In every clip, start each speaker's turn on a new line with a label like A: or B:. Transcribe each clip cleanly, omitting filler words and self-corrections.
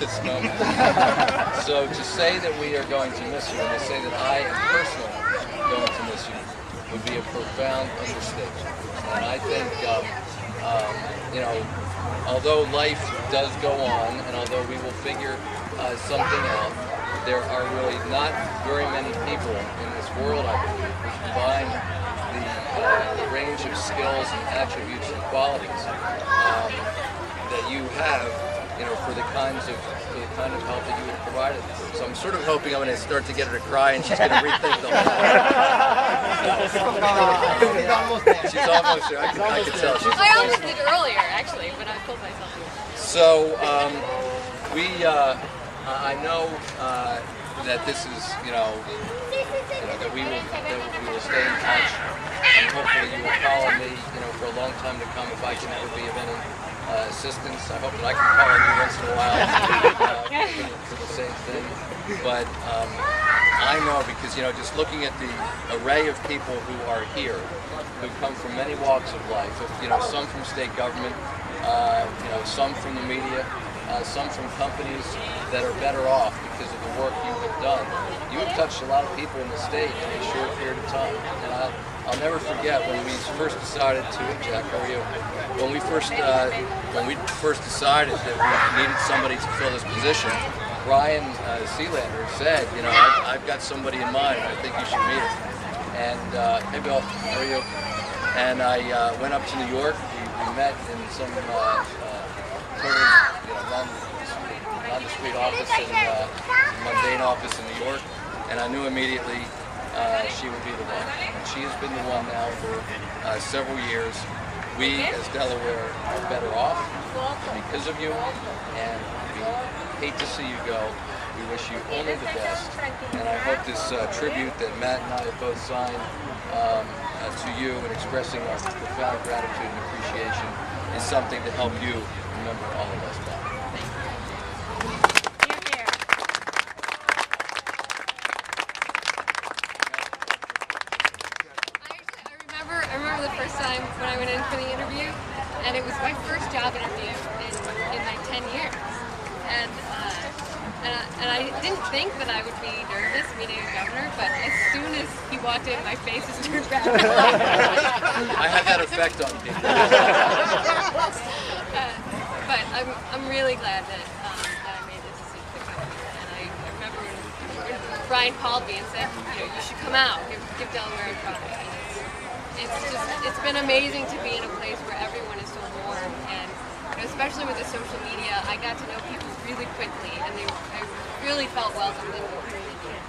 A: this moment. So to say that we are going to miss you, and to say that I am personally going to miss you, would be a profound understatement. And I think, you know, although life does go on, and although we will figure something out, there are really not very many people in this world, I believe, who combine the range of skills and attributes and qualities that you have, you know, for the kind of help that you have provided. So I'm sort of hoping I'm going to start to get her to cry, and she's going to rethink the whole thing. She's almost there. I can tell.
B: I almost did earlier, actually, but I pulled myself.
A: So I know that this is, that we will stay in touch, and hopefully you will call on me, for a long time to come if I can ever be of any assistance. I hope that I can call on you once in a while for the same thing. But I know, because just looking at the array of people who are here, who come from many walks of life, some from state government, some from the media, some from companies that are better off because of the work you have done. You have touched a lot of people in the state in a short period of time, and I'll never forget when we first decided to, Jack, how are you? When we first decided that we needed somebody to fill this position, Brian Sealander said, I've got somebody in mind, and I think you should meet him. And hey, Bill, how are you? And I went up to New York. We met in some on-the-street office and mundane office in New York, and I knew immediately she would be the one. And she has been the one now for several years. We, as Delaware, are better off because of you, and we hate to see you go. We wish you only the best, and I hope this tribute that Matt and I have both signed to you in expressing our profound gratitude and appreciation is something to help you remember all of us back.
B: I remember the first time when I went in for the interview, and it was my first job interview in like 10 years. And I didn't think that I would be nervous meeting a governor, but as soon as he walked in, my face has turned back.
A: I had that effect on people.
B: But I'm really glad that I made this decision to come here. And I remember when Brian called me and said, you should come out, give Delaware a try. It's been amazing to be in a place where everyone is so warm, and especially with the social media, I got to know people really quickly, and I really felt welcomed and appreciated.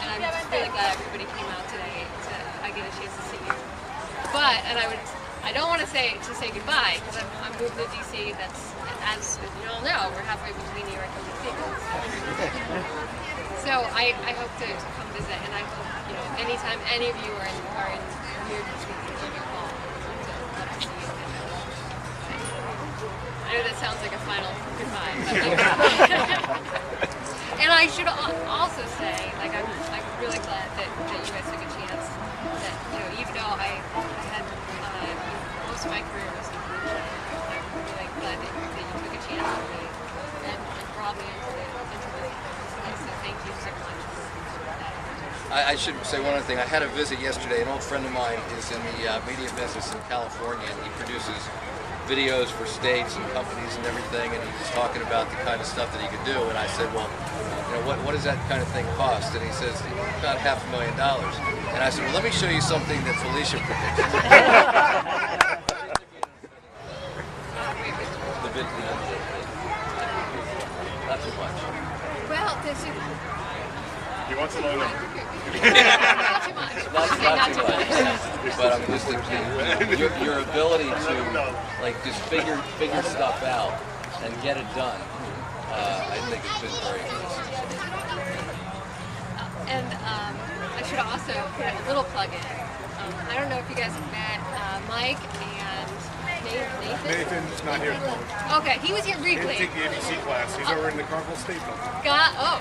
B: And I'm just really glad everybody came out today I get a chance to see you. But, and I don't want to say goodbye, because I'm moving to DC. That's, as you all know, we're halfway between New York and DC. So I hope to come visit, and I hope anytime any of you are in here to speak to your call, to see you. I know that sounds like a final goodbye, but and I should also say, like, I'm really glad that you guys took a chance. That even though I had most of my career was in Felicia, I'm really glad that you took a chance on me and brought me into this place. So thank you so much.
A: I should say one other thing. I had a visit yesterday. An old friend of mine is in the media business in California, and he produces videos for states and companies and everything, and he was talking about the kind of stuff that he could do. And I said, well, what does that kind of thing cost? And he says, about $500,000. And I said, well, let me show you something that Felicia predicted. Not too much.
B: Well, this is...
C: He wants to know that.
B: Not too much.
A: Not too much. But I mean, just your ability to just figure stuff out and get it done, I think has been very good.
B: And I should also put a little plug in. I don't know if you guys have met Mike and Nathan.
C: Nathan's not here at the moment.
B: Okay, he was here briefly.
C: He didn't take the ABC class. He's over in the Carnival State Building.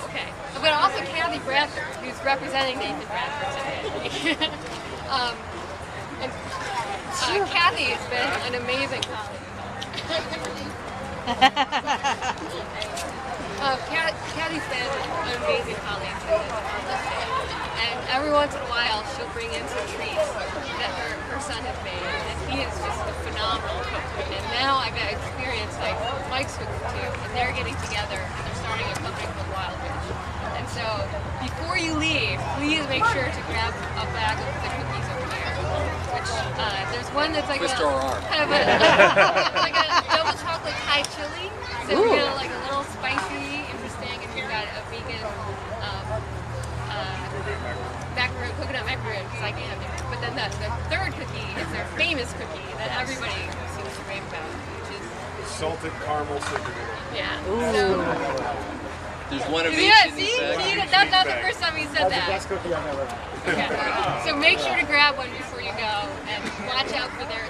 B: Okay. But also Kathy Bradford, who's representing Nathan Bradford today. And Kathy has been an amazing colleague. always been an amazing colleague to this day. And every once in a while, she'll bring in some treats that her son has made, and he is just a phenomenal cook. And now I got experience like Mike's cooking too, and they're getting together and they're starting a company called Wild Witch. And so before you leave, please make sure to grab a bag of the cookies over here. Which there's one that's like
A: Twist our arm.
B: kind of a like a double chocolate Thai chili. So you know, like a little spicy, interesting, and you've got a vegan macaroon, coconut macaroon, because I can't have it. But then the third cookie is their famous cookie that everybody seems to rave about, which is
C: Salted caramel snickerdoodle.
B: yeah. So
A: There's one of each
B: yeah,
A: in
B: see,
A: this bag.
B: that's not the first time he said
D: That's the
B: that.
D: best cookie I've ever had.
B: Okay. So make sure to grab one before you go, and watch out for their